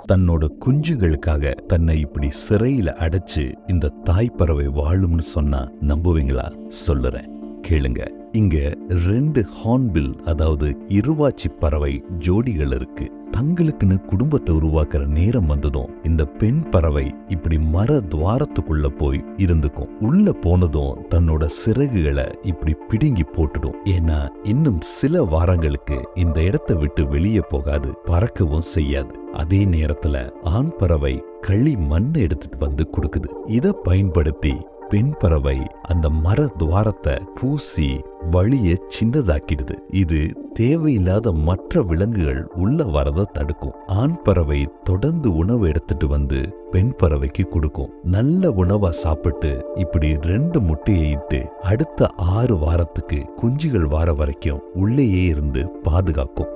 தன்னோட குஞ்சுகளுக்காக தன்னை இப்படி சிறையில அடைச்சு இந்த தாய் பறவை வாழும்னு சொன்னா நம்புவீங்களா? சொல்லுறேன், கேளுங்க. இங்க 2 ஹார்ன்பில், அதாவது இருவாச்சி பறவை ஜோடிகள் இருக்கு. தங்களுக்குன்னு குடும்பத்தை உருவாக்குற நேரம் வந்ததும் இந்த பெண் பறவை இப்படி மர துவாரத்துக்குள்ள போய் இருந்துக்கும். உள்ள போனதும் தன்னோட சிறகுகளை இப்படி பிடுங்கி போட்டுடும். ஏன்னா இன்னும் சில வாரங்களுக்கு இந்த இடத்தை விட்டு வெளியே போகாது, பறக்கவும் செய்யாது. அதே நேரத்துல ஆண் பறவை களி மண்ணை எடுத்துட்டு வந்து கொடுக்குது. இத பயன்படுத்தி பெண் பறவை அந்த மர துவாரத்தை பூசி வழிய சின்னதாக்கிடுது. இது தேவையில்லாத மற்ற விலங்குகள் உள்ள வரத தடுக்கும். ஆண் பறவை தொடர்ந்து உணவு எடுத்துட்டு வந்து பெண் பறவைக்கு கொடுக்கும். நல்ல உணவா சாப்பிட்டு இப்படி 2 முட்டையை இட்டு அடுத்த 6 வாரத்துக்கு குஞ்சுகள் வார வரைக்கும் உள்ளேயே இருந்து பாதுகாக்கும்.